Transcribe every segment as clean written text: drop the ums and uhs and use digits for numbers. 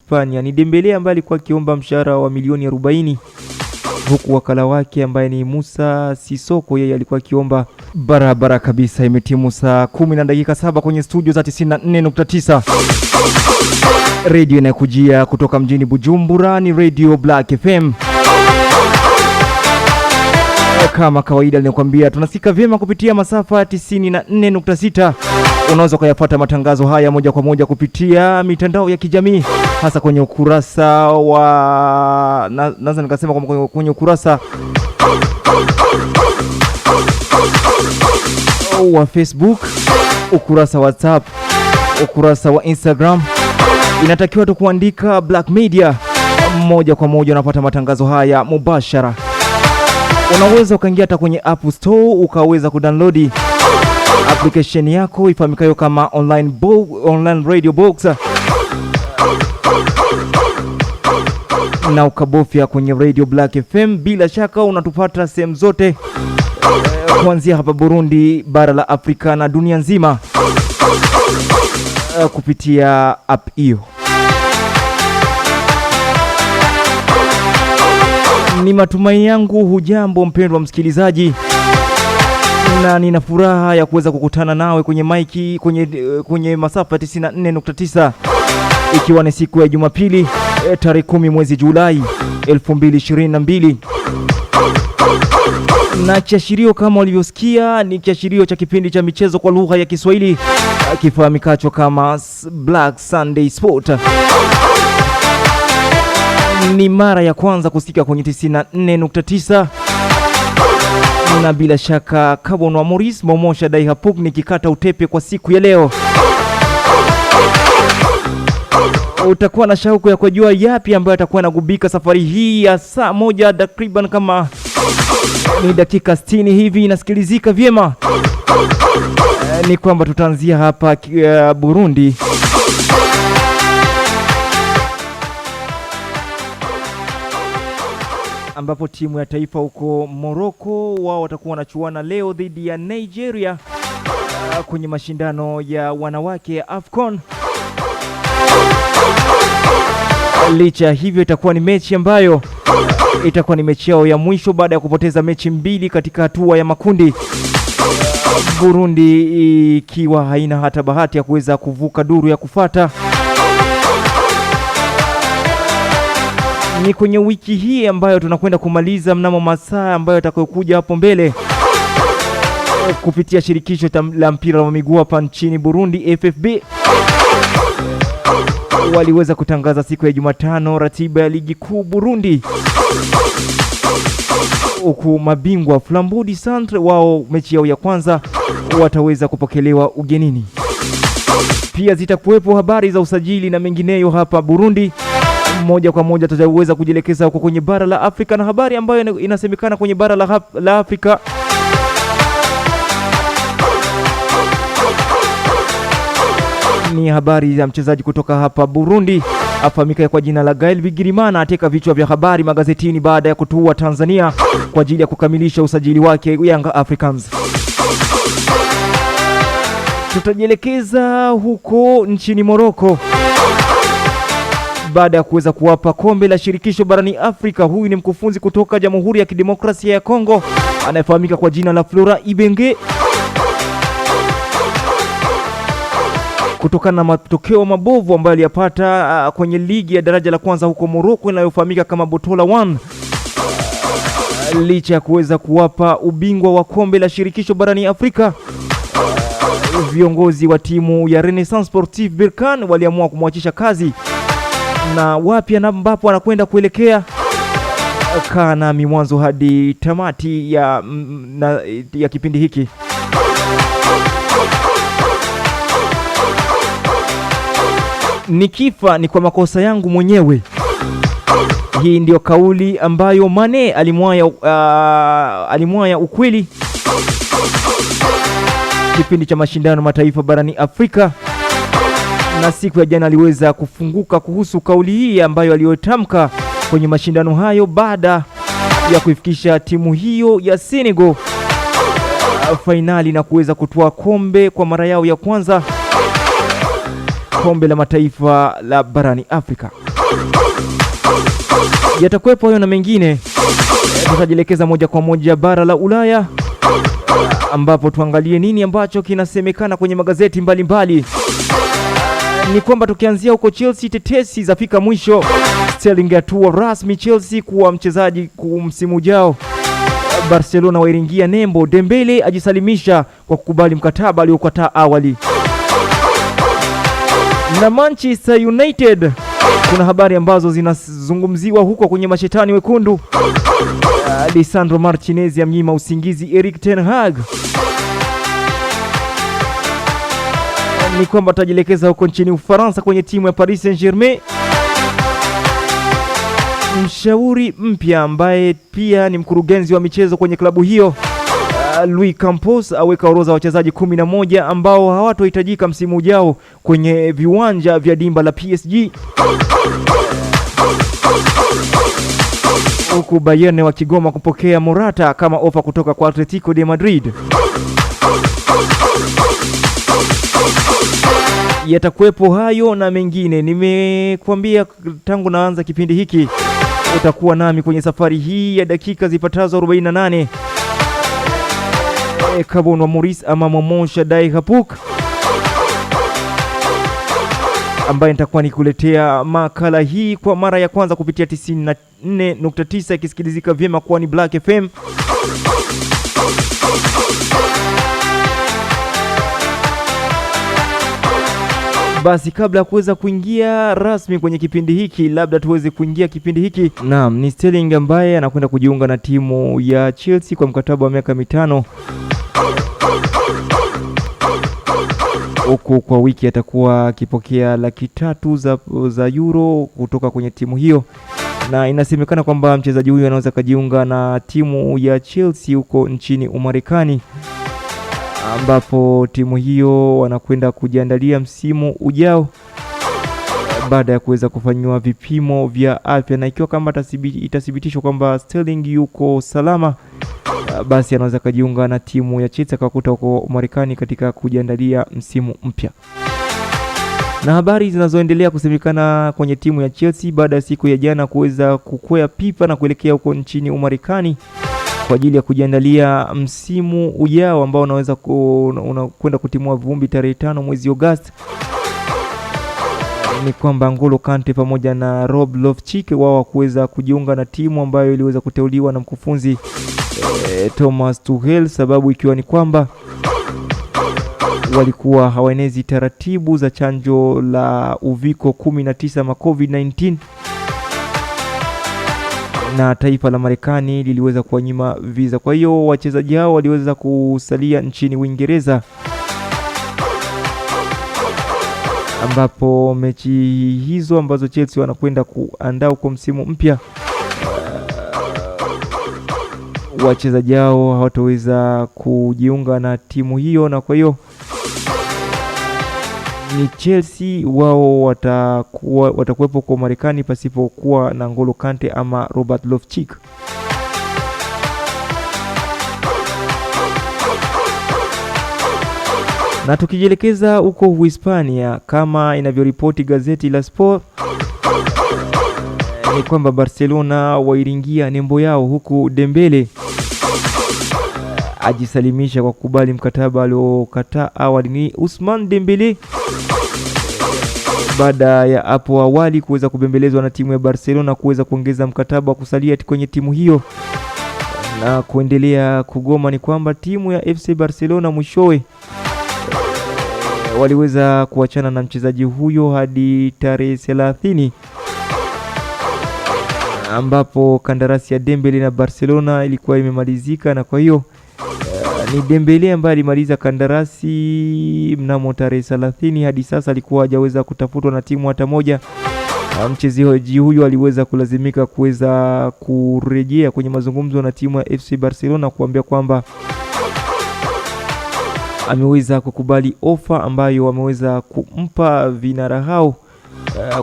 Hispania. Ni Dembele ambaye alikuwa akiomba mshahara wa milioni 40, huku wakala wake ambaye ni Musa Sisoko yeye alikuwa akiomba barabara kabisa. Imetimu saa 10:07 kwenye studio za 94.9 radio inakujia kutoka mjini Bujumbura, ni Radio Black FM. Kama kawaida ninakwambia tunasikika vyema kupitia masafa 94.6. Unaweza kuyafuata matangazo haya moja kwa moja kupitia mitandao ya kijamii, hasa kwenye ukurasa wa naweza nikasema kwenye ukurasa wa Facebook, ukurasa wa WhatsApp, ukurasa wa Instagram. Inatakiwa tu kuandika Black Media, moja kwa moja unapata matangazo haya mubashara. Unaweza ukaingia hata kwenye App Store ukaweza kudownload application yako ifahamikayo kama online radio box, na ukabofya kwenye Radio Black FM. Bila shaka unatupata sehemu zote, kuanzia hapa Burundi, bara la Afrika na dunia nzima, kupitia app hiyo. Ni matumaini yangu hujambo mpendwa msikilizaji, na nina furaha ya kuweza kukutana nawe kwenye maiki kwenye masafa 94.9, ikiwa ni siku ya Jumapili tarehe 10 mwezi Julai 2022. Na kiashirio kama ulivyosikia ni kiashirio cha kipindi cha michezo kwa lugha ya Kiswahili kifahamikacho kama Black Sunday Sport. Ni mara ya kwanza kusikika kwenye 94.9, na bila shaka Kabonwa Maurice Momosha Dai Hapuk nikikata utepe kwa siku ya leo. Utakuwa na shauku ya kujua yapi ambayo atakuwa nagubika safari hii ya saa moja takriban kama ni dakika 60 hivi inasikilizika vyema. Ni kwamba tutaanzia hapa Burundi, ambapo timu ya taifa huko Morocco wao watakuwa wanachuana leo dhidi ya Nigeria kwenye mashindano ya wanawake ya AFCON. Licha hivyo itakuwa ni mechi ambayo itakuwa ni mechi yao ya mwisho baada ya kupoteza mechi 2 katika hatua ya makundi, Burundi ikiwa haina hata bahati ya kuweza kuvuka duru ya kufuata. Ni kwenye wiki hii ambayo tunakwenda kumaliza mnamo masaa ambayo yatakayokuja hapo mbele, kupitia shirikisho la mpira wa miguu hapa nchini Burundi FFB waliweza kutangaza siku ya Jumatano ratiba ya ligi kuu Burundi, huku mabingwa Flambudi Centre wao mechi yao ya kwanza wataweza kupokelewa ugenini. Pia zitakuwepo habari za usajili na mengineyo hapa Burundi. Moja kwa moja tutaweza kujielekeza huko kwenye bara la Afrika, na habari ambayo inasemekana kwenye bara la Afrika ni habari ya mchezaji kutoka hapa Burundi afahamika kwa jina la Gael Bigirimana ateka vichwa vya habari magazetini baada ya kutua Tanzania kwa ajili ya kukamilisha usajili wake Young Africans. Tutajielekeza huko nchini Morocco baada ya kuweza kuwapa kombe la shirikisho barani Afrika. Huyu ni mkufunzi kutoka Jamhuri ya Kidemokrasia ya Kongo anayefahamika kwa jina la Flora Ibenge, kutokana na matokeo mabovu ambayo aliyapata kwenye ligi ya daraja la kwanza huko Morocco inayofahamika kama Botola 1. Licha ya kuweza kuwapa ubingwa wa kombe la shirikisho barani Afrika, viongozi wa timu ya Renaissance Sportive Berkane waliamua kumwachisha kazi, na wapya na ambapo anakwenda kuelekea kana mwanzo hadi tamati ya kipindi hiki. Nikifa ni kwa makosa yangu mwenyewe. Hii ndio kauli ambayo Mane alimwaya ukweli kipindi cha mashindano mataifa barani Afrika, na siku ya jana aliweza kufunguka kuhusu kauli hii ambayo aliyotamka kwenye mashindano hayo baada ya kuifikisha timu hiyo ya Senegal finali na kuweza kutoa kombe kwa mara yao ya kwanza kombe la mataifa la barani Afrika. Yatakuwepo hayo na mengine. Tutajielekeza moja kwa moja bara la Ulaya, ambapo tuangalie nini ambacho kinasemekana kwenye magazeti mbalimbali. Ni kwamba tukianzia huko Chelsea, tetesi zafika mwisho. Sterling atua rasmi Chelsea kuwa mchezaji msimu ujao. Barcelona wairingia nembo. Dembele ajisalimisha kwa kukubali mkataba aliokataa awali. Na Manchester United, kuna habari ambazo zinazungumziwa huko kwenye mashetani wekundu. Lisandro Martinez amnyima usingizi Erik ten Hag. Ni kwamba tajielekeza huko nchini Ufaransa kwenye timu ya Paris Saint-Germain. Mshauri mpya ambaye pia ni mkurugenzi wa michezo kwenye klabu hiyo, Louis Campos, aweka orodha wachezaji 11 ambao hawatohitajika msimu ujao kwenye viwanja vya dimba la PSG. Huku Bayern wa Kigoma kupokea Morata kama ofa kutoka kwa Atletico de Madrid. Yatakuwepo hayo na mengine. Nimekuambia tangu naanza kipindi hiki utakuwa nami kwenye safari hii ya dakika zipatazo 48. Kabonwa Maurice ama Momosha Dai Hapuk, ambaye nitakuwa nikuletea makala hii kwa mara ya kwanza kupitia 94.9 ikisikilizika vyema kwa ni Black FM. Basi kabla ya kuweza kuingia rasmi kwenye kipindi hiki, labda tuweze kuingia kipindi hiki. Naam, ni Sterling ambaye anakwenda kujiunga na timu ya Chelsea kwa mkataba wa miaka 5. Huku kwa wiki atakuwa akipokea $300,000 za euro kutoka kwenye timu hiyo, na inasemekana kwamba mchezaji huyu anaweza kujiunga na timu ya Chelsea huko nchini Umarekani, ambapo timu hiyo wanakwenda kujiandalia msimu ujao baada ya kuweza kufanywa vipimo vya afya, na ikiwa kama itathibitishwa kwamba Sterling yuko salama, basi anaweza kujiunga na timu ya Chelsea akakuta huko Marekani katika kujiandalia msimu mpya. Na habari zinazoendelea kusemekana kwenye timu ya Chelsea baada ya siku ya jana kuweza kukwea pipa na kuelekea huko nchini Umarekani kwa ajili ya kujiandalia msimu ujao ambao unaweza unakwenda kutimua vumbi tarehe 5 mwezi Agosti. Ni kwamba N'Golo Kante pamoja na Rob Loftus-Cheek wao kuweza kujiunga na timu ambayo iliweza kuteuliwa na mkufunzi Thomas Tuchel, sababu ikiwa ni kwamba walikuwa hawaenezi taratibu za chanjo la uviko 19 ma COVID-19, na taifa la Marekani liliweza kuwanyima visa. Kwa hiyo wachezaji hao waliweza kusalia nchini Uingereza, ambapo mechi hizo ambazo Chelsea wanakwenda kuandaa kwa msimu mpya, wachezaji hao hawataweza kujiunga na timu hiyo, na kwa hiyo ni Chelsea wao watakuwepo kwa Marekani pasipokuwa na N'Golo Kante ama Robert Loftus-Cheek. Na tukijielekeza huko Uhispania, kama inavyoripoti gazeti la Sport, ni kwamba Barcelona wairingia nembo yao, huku Dembele ajisalimisha kwa kukubali mkataba aliokataa awali. Ni Ousmane Dembele baada ya hapo awali kuweza kubembelezwa na timu ya Barcelona kuweza kuongeza mkataba wa kusalia kwenye timu hiyo na kuendelea kugoma. Ni kwamba timu ya FC Barcelona mwishowe waliweza kuachana na mchezaji huyo hadi tarehe 30, ambapo kandarasi ya Dembele na Barcelona ilikuwa imemalizika, na kwa hiyo ni Dembele ambaye alimaliza kandarasi mnamo tarehe 30. Hadi sasa alikuwa hajaweza kutafutwa na timu hata moja. Mchezaji huyo aliweza kulazimika kuweza kurejea kwenye mazungumzo na timu ya FC Barcelona kuambia kwamba ameweza kukubali ofa ambayo wameweza kumpa vinara hao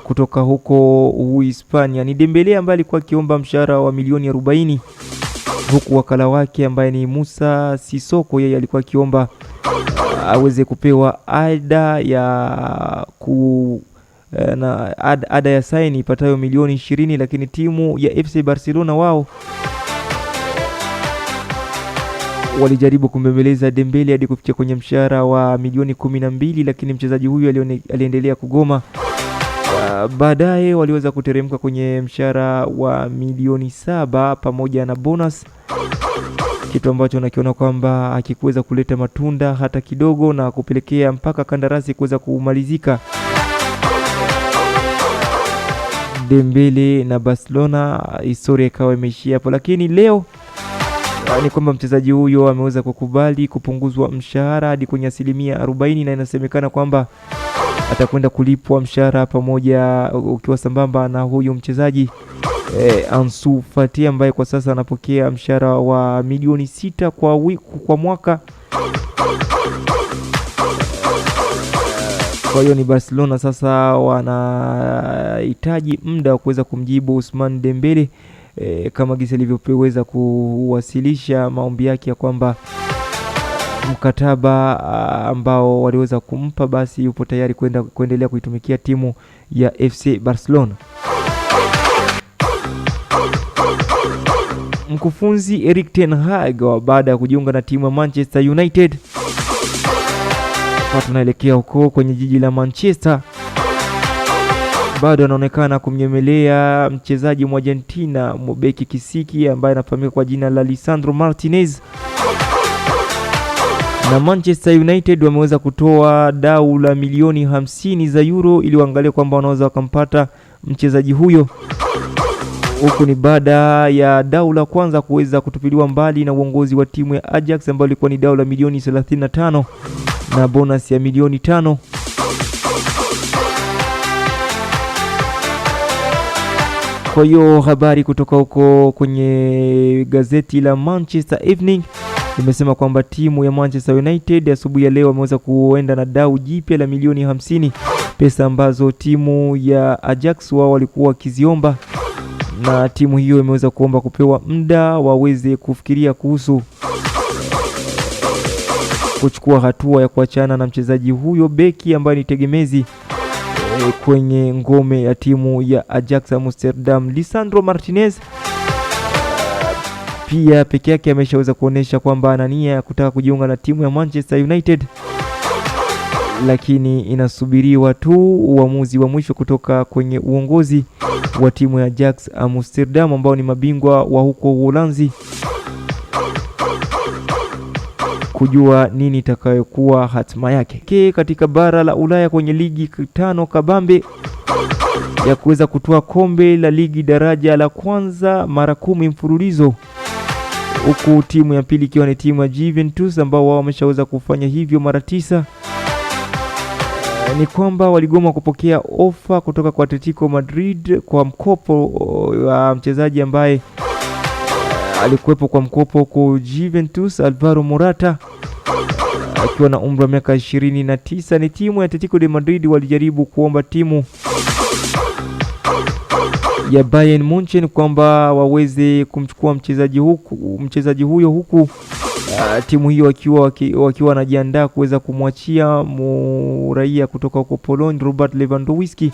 kutoka huko Uhispania. Ni Dembele ambaye alikuwa akiomba mshahara wa milioni 40 huku wakala wake ambaye ni Musa Sisoko yeye alikuwa akiomba aweze kupewa ada ya ada ya saini ipatayo milioni 20, lakini timu ya FC Barcelona wao walijaribu kumbembeleza Dembele hadi kufikia kwenye mshahara wa milioni 12, lakini mchezaji huyu aliendelea kugoma. Baadaye waliweza kuteremka kwenye mshahara wa milioni 7 pamoja na bonus, kitu ambacho nakiona kwamba hakikuweza kuleta matunda hata kidogo na kupelekea mpaka kandarasi kuweza kumalizika. Dembele na Barcelona historia ikawa imeishia hapo, lakini leo ni kwamba mchezaji huyo ameweza kukubali kupunguzwa mshahara hadi kwenye 40%, na inasemekana kwamba atakwenda kulipwa mshahara pamoja ukiwa sambamba na huyo mchezaji Ansu Fati ambaye kwa sasa anapokea mshahara wa milioni 6 kwa mwaka. Kwa hiyo ni Barcelona sasa wanahitaji muda wa kuweza kumjibu Ousmane Dembele kama gisi alivyoweza kuwasilisha maombi yake ya kwamba mkataba ambao waliweza kumpa basi yupo tayari kuendelea kuitumikia timu ya FC Barcelona. Mkufunzi Erik ten Hag baada ya kujiunga na timu ya Manchester United, tunaelekea huko kwenye jiji la Manchester, bado anaonekana kumnyemelea mchezaji wa Argentina mbeki kisiki ambaye anafahamika kwa jina la Lisandro Martinez. Na Manchester United wameweza kutoa dau la milioni 50 za euro ili waangalie kwamba wanaweza wakampata mchezaji huyo. Huku ni baada ya dau la kwanza kuweza kutupiliwa mbali na uongozi wa timu ya Ajax ambayo ilikuwa ni dau la milioni 35 na bonus ya milioni 5. Kwa hiyo habari kutoka huko kwenye gazeti la Manchester Evening imesema kwamba timu ya Manchester United asubuhi ya leo wameweza kuenda na dau jipya la milioni 50, pesa ambazo timu ya Ajax wao walikuwa wakiziomba, na timu hiyo imeweza kuomba kupewa muda waweze kufikiria kuhusu kuchukua hatua ya kuachana na mchezaji huyo beki ambaye ni tegemezi kwenye ngome ya timu ya Ajax Amsterdam. Lisandro Martinez pia peke yake ameshaweza kuonesha kwamba ana nia ya kutaka kujiunga na timu ya Manchester United, lakini inasubiriwa tu uamuzi wa mwisho kutoka kwenye uongozi wa timu ya Ajax Amsterdam ambao ni mabingwa wa huko Uholanzi, kujua nini itakayokuwa hatima yake. Katika bara la Ulaya kwenye ligi 5 kabambe ya kuweza kutoa kombe la ligi daraja la kwanza mara 10 mfululizo, huku timu ya pili ikiwa ni timu ya Juventus ambao wao wameshaweza kufanya hivyo mara 9. Ni kwamba waligoma kupokea ofa kutoka kwa Atletico Madrid kwa mkopo wa mchezaji ambaye alikuwepo kwa mkopo kwa Juventus, Alvaro Morata, akiwa na umri wa miaka 29. Ni timu ya Atletico de Madrid walijaribu kuomba timu ya Bayern Munchen kwamba waweze kumchukua mchezaji huyo huku timu hiyo wakiwa wanajiandaa kuweza kumwachia raia kutoka huko Poland Robert Lewandowski,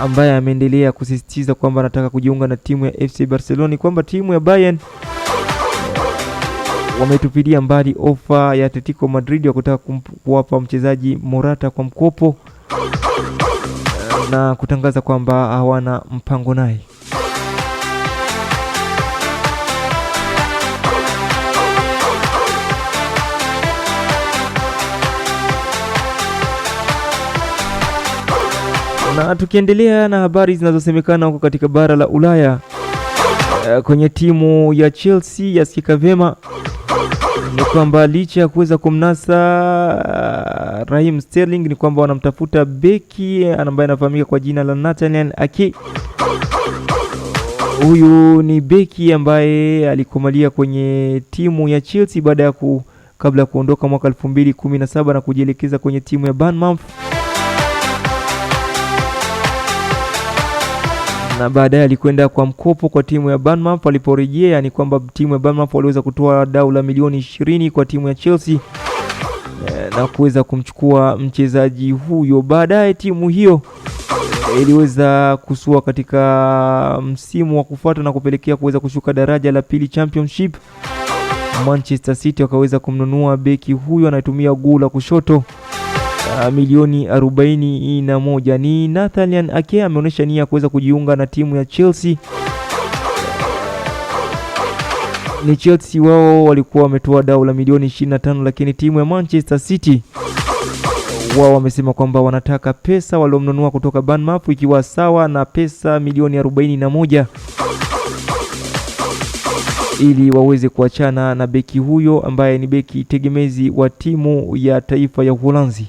ambaye ameendelea kusisitiza kwamba anataka kujiunga na timu ya FC Barcelona. Kwamba timu ya Bayern wametupilia mbali ofa ya Atletico Madrid ya kutaka kuwapa mchezaji Morata kwa mkopo na kutangaza kwamba hawana mpango naye. Na tukiendelea na habari zinazosemekana huko katika bara la Ulaya, kwenye timu ya Chelsea yasikika vyema ni kwamba licha ya kuweza kumnasa Raheem Sterling, ni kwamba wanamtafuta beki ambaye anafahamika kwa jina la Nathaniel Ake. Huyu ni beki ambaye alikomalia kwenye timu ya Chelsea baada ya kabla ya kuondoka mwaka 2017 na kujielekeza kwenye timu ya Bournemouth. na baadaye alikwenda kwa mkopo kwa timu ya Bournemouth. Aliporejea ni kwamba timu ya Bournemouth waliweza kutoa dau la milioni 20 kwa timu ya Chelsea na kuweza kumchukua mchezaji huyo. Baadaye timu hiyo iliweza kusua katika msimu wa kufuata na kupelekea kuweza kushuka daraja la pili Championship. Manchester City wakaweza kumnunua beki huyo anayetumia guu la kushoto milioni 41. Ni Nathaniel Ake ameonyesha nia kuweza kujiunga na timu ya Chelsea. Ni Chelsea wao walikuwa wametoa dau la milioni 25, lakini timu ya Manchester City wao wamesema kwamba wanataka pesa waliomnunua kutoka Bournemouth ikiwa sawa na pesa milioni 41 ili waweze kuachana na beki huyo ambaye ni beki tegemezi wa timu ya taifa ya Uholanzi.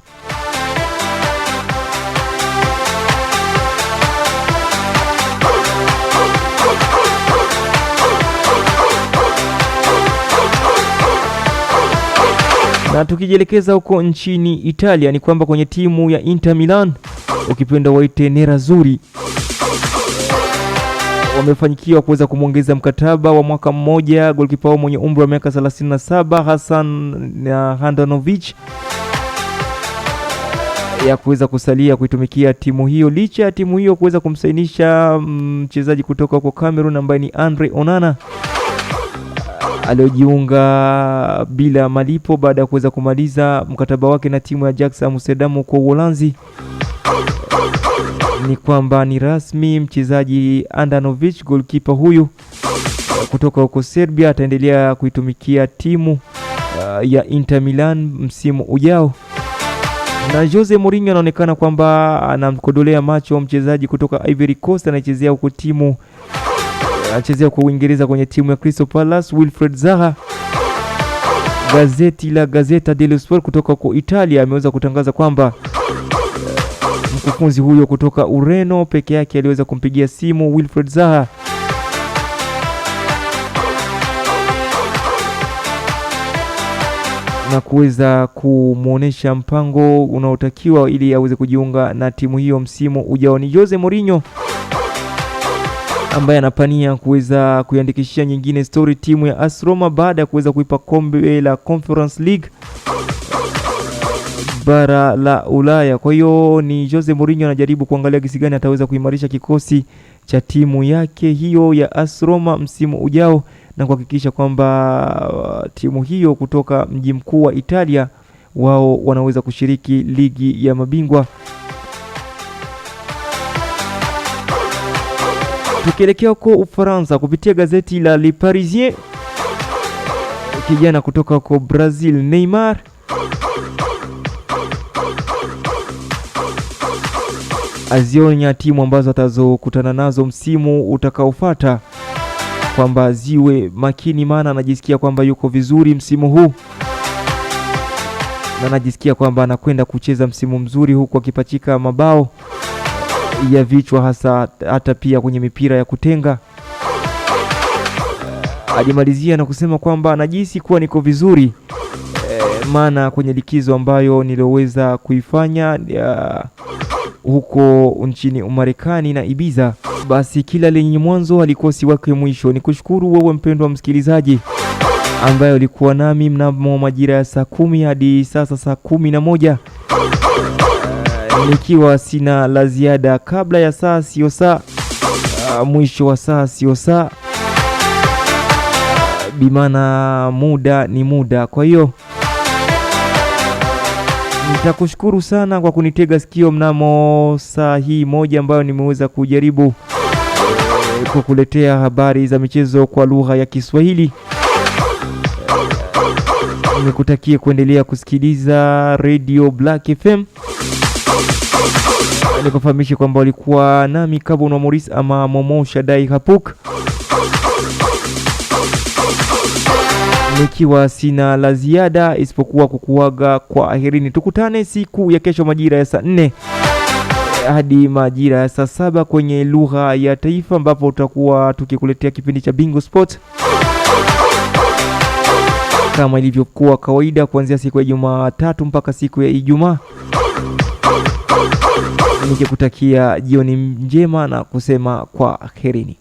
Na tukijielekeza huko nchini Italia ni kwamba kwenye timu ya Inter Milan, ukipenda waite Nerazzurri, wamefanikiwa kuweza kumwongeza mkataba wa mwaka mmoja golikipa wao mwenye umri wa miaka 37 Hasan Handanovic ya kuweza kusalia kuitumikia timu hiyo, licha ya timu hiyo kuweza kumsainisha mchezaji kutoka huko Cameroon ambaye ni Andre Onana aliojiunga bila malipo baada ya kuweza kumaliza mkataba wake na timu ya Ajax Amsterdam kwa Uholanzi. Ni kwamba ni rasmi mchezaji Handanovic, goalkeeper huyu kutoka huko Serbia, ataendelea kuitumikia timu ya Inter Milan msimu ujao. Na Jose Mourinho anaonekana kwamba anamkodolea macho mchezaji kutoka Ivory Coast anayechezea huko timu anachezea kwa Uingereza kwenye timu ya Crystal Palace, Wilfried Zaha. Gazeti la Gazzetta dello Sport kutoka kwa Italia ameweza kutangaza kwamba mkufunzi huyo kutoka Ureno peke yake aliweza kumpigia simu Wilfried Zaha na kuweza kumuonesha mpango unaotakiwa ili aweze kujiunga na timu hiyo msimu ujao. Ni Jose Mourinho ambaye anapania kuweza kuiandikishia nyingine story timu ya AS Roma baada ya kuweza kuipa kombe la Conference League bara la Ulaya. Kwa hiyo ni Jose Mourinho anajaribu kuangalia jinsi gani ataweza kuimarisha kikosi cha timu yake hiyo ya AS Roma msimu ujao na kuhakikisha kwamba timu hiyo kutoka mji mkuu wa Italia wao wanaweza kushiriki ligi ya mabingwa. Tukielekea huko Ufaransa kupitia gazeti la Le Parisien, kijana kutoka huko Brazil Neymar azionya timu ambazo atazokutana nazo msimu utakaofuata kwamba ziwe makini, maana anajisikia kwamba yuko vizuri msimu huu na anajisikia kwamba anakwenda kucheza msimu mzuri huku akipachika mabao ya vichwa hata pia kwenye mipira ya kutenga. Alimalizia na kusema kwamba anajisi kuwa niko vizuri maana kwenye likizo ambayo niliweza kuifanya huko nchini Umarekani na Ibiza, basi kila lenye mwanzo halikosi wake mwisho. Nikushukuru wewe mpendwa msikilizaji ambaye ulikuwa nami mnamo majira ya saa 10 hadi sasa saa 11, nikiwa sina la ziada. Kabla ya saa sio saa, mwisho wa saa sio saa, bimana muda ni muda. Kwa hiyo nitakushukuru sana kwa kunitega sikio mnamo saa hii moja ambayo nimeweza kujaribu kukuletea habari za michezo kwa lugha ya Kiswahili. Nikutakie kuendelea kusikiliza Radio Black FM. Nikufahamishe kwamba walikuwa nami Kabuna Maurice ama Momo Shadai Hapuk, nikiwa sina la ziada isipokuwa kukuaga kwa ahirini. Tukutane siku ya kesho majira ya saa 4 hadi majira ya saa 7 kwenye lugha ya taifa, ambapo tutakuwa tukikuletea kipindi cha Bingo Sport kama ilivyokuwa kawaida kuanzia siku ya Jumatatu mpaka siku ya Ijumaa. nikikutakia jioni njema na kusema kwa herini.